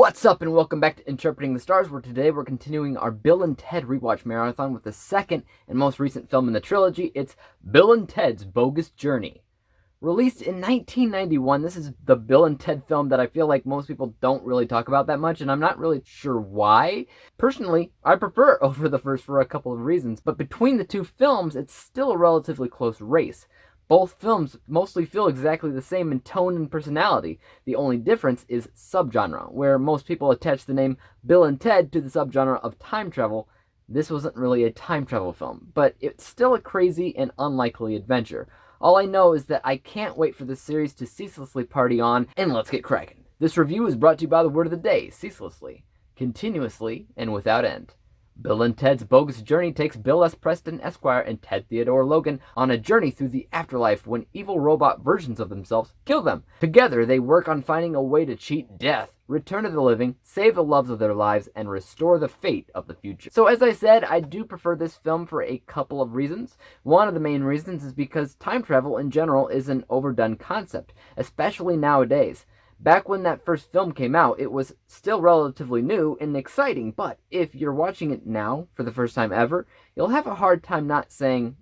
What's up and welcome back to Interpreting the Stars, where today we're continuing our Bill and Ted rewatch marathon with the second and most recent film in the trilogy. It's Bill and Ted's Bogus Journey. Released in 1991, this is the Bill and Ted film that I feel like most people don't really talk about that much, and I'm not really sure why. Personally, I prefer it over the first for a couple of reasons, but between the two films, it's still a relatively close race. Both films mostly feel exactly the same in tone and personality. The only difference is subgenre, where most people attach the name Bill and Ted to the subgenre of time travel. This wasn't really a time travel film, but it's still a crazy and unlikely adventure. All I know is that I can't wait for this series to ceaselessly party on, and let's get cracking. This review is brought to you by the word of the day, ceaselessly, continuously, and without end. Bill and Ted's Bogus Journey takes Bill S. Preston, Esquire, and Ted Theodore Logan on a journey through the afterlife when evil robot versions of themselves kill them. Together, they work on finding a way to cheat death, return to the living, save the loves of their lives, and restore the fate of the future. So as I said, I do prefer this film for a couple of reasons. One of the main reasons is because time travel in general is an overdone concept, especially nowadays. Back when that first film came out, it was still relatively new and exciting, but if you're watching it now for the first time ever, you'll have a hard time not saying,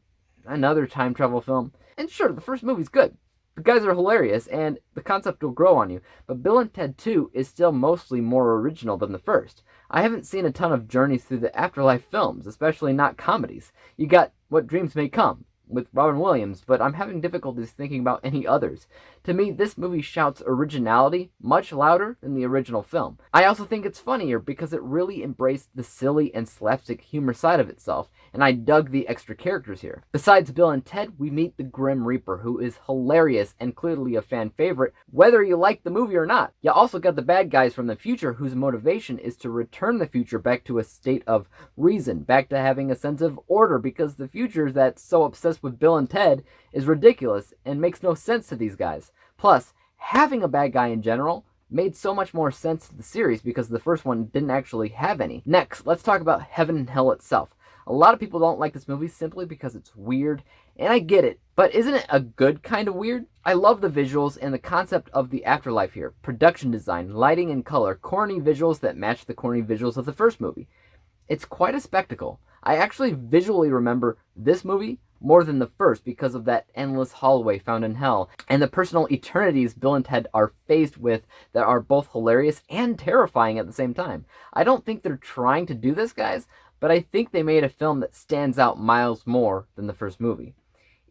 another time travel film. And sure, the first movie's good. The guys are hilarious, and the concept will grow on you, but Bill and Ted 2 is still mostly more original than the first. I haven't seen a ton of journeys through the afterlife films, especially not comedies. You got What Dreams May Come with Robin Williams, but I'm having difficulties thinking about any others. To me, this movie shouts originality much louder than the original film. I also think it's funnier because it really embraced the silly and slapstick humor side of itself, and I dug the extra characters here. Besides Bill and Ted, we meet the Grim Reaper, who is hilarious and clearly a fan favorite, whether you like the movie or not. You also got the bad guys from the future whose motivation is to return the future back to a state of reason, back to having a sense of order, because the future that's so obsessed with Bill and Ted is ridiculous and makes no sense to these guys. Plus, having a bad guy in general made so much more sense to the series because the first one didn't actually have any. Next, let's talk about Heaven and Hell itself. A lot of people don't like this movie simply because it's weird, and I get it, but isn't it a good kind of weird? I love the visuals and the concept of the afterlife here. Production design, lighting and color, corny visuals that match the corny visuals of the first movie. It's quite a spectacle. I actually visually remember this movie more than the first because of that endless hallway found in hell, and the personal eternities Bill and Ted are faced with that are both hilarious and terrifying at the same time. I don't think they're trying to do this, guys, but I think they made a film that stands out miles more than the first movie.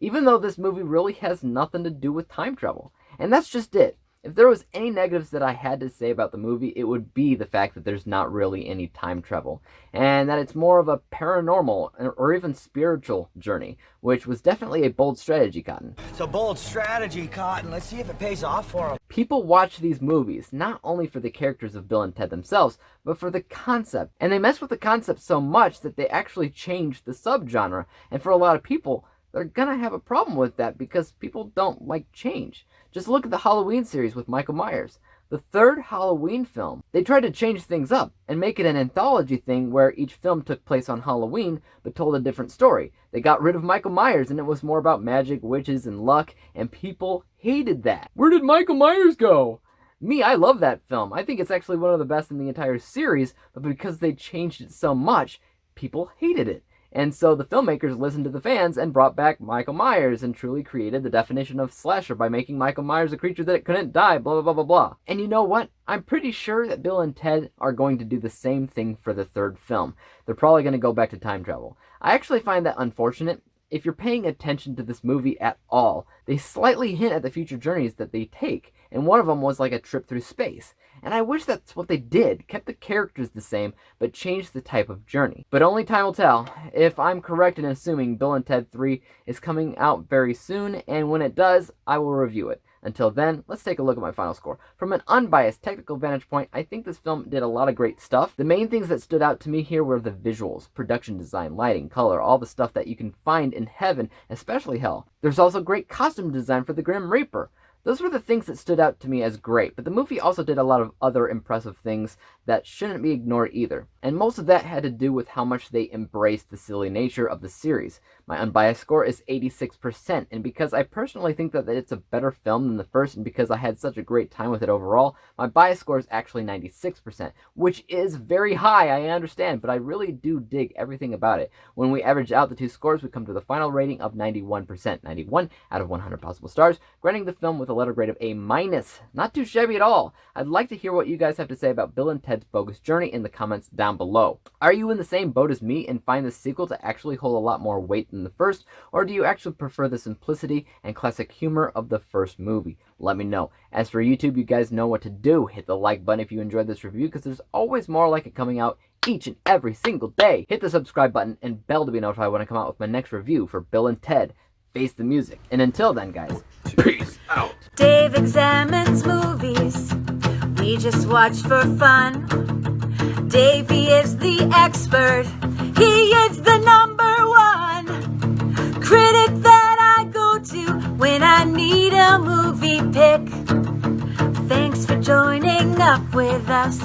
Even though this movie really has nothing to do with time travel. And that's just it. If there was any negatives that I had to say about the movie, it would be the fact that there's not really any time travel, and that it's more of a paranormal or even spiritual journey, which was definitely a bold strategy, Cotton. It's a bold strategy, Cotton. Let's see if it pays off for them. People watch these movies not only for the characters of Bill and Ted themselves, but for the concept. And they mess with the concept so much that they actually change the subgenre, and for a lot of people, they're gonna have a problem with that because people don't like change. Just look at the Halloween series with Michael Myers. The third Halloween film, they tried to change things up and make it an anthology thing where each film took place on Halloween but told a different story. They got rid of Michael Myers and it was more about magic, witches, and luck, and people hated that. Where did Michael Myers go? Me, I love that film. I think it's actually one of the best in the entire series, but because they changed it so much, people hated it. And so the filmmakers listened to the fans and brought back Michael Myers and truly created the definition of slasher by making Michael Myers a creature that couldn't die, blah, blah, blah, blah, blah. And you know what? I'm pretty sure that Bill and Ted are going to do the same thing for the third film. They're probably going to go back to time travel. I actually find that unfortunate. If you're paying attention to this movie at all, they slightly hint at the future journeys that they take, and one of them was like a trip through space. And I wish that's what they did, kept the characters the same, but changed the type of journey. But only time will tell. If I'm correct in assuming Bill and Ted 3 is coming out very soon, and when it does, I will review it. Until then, let's take a look at my final score. From an unbiased technical vantage point, I think this film did a lot of great stuff. The main things that stood out to me here were the visuals, production design, lighting, color, all the stuff that you can find in heaven, especially hell. There's also great costume design for the Grim Reaper. Those were the things that stood out to me as great, but the movie also did a lot of other impressive things that shouldn't be ignored either. And most of that had to do with how much they embraced the silly nature of the series. My unbiased score is 86%, and because I personally think that it's a better film than the first, and because I had such a great time with it overall, my bias score is actually 96%, which is very high, I understand, but I really do dig everything about it. When we average out the two scores, we come to the final rating of 91%, 91 out of 100 possible stars, granting the film with a letter grade of A-. Not too shabby at all. I'd like to hear what you guys have to say about Bill and Ted's Bogus Journey in the comments down below. Are you in the same boat as me and find the sequel to actually hold a lot more weight than the first, or do you actually prefer the simplicity and classic humor of the first movie? Let me know. As for YouTube, you guys know what to do. Hit the like button if you enjoyed this review, because there's always more like it coming out each and every single day. Hit the subscribe button and bell to be notified when I come out with my next review for Bill and Ted Face the Music. And until then, guys, peace out. Dave examines movies we just watch for fun. Davey is the expert. He is the #1 critic that I go to when I need a movie pick. Thanks for joining up with us.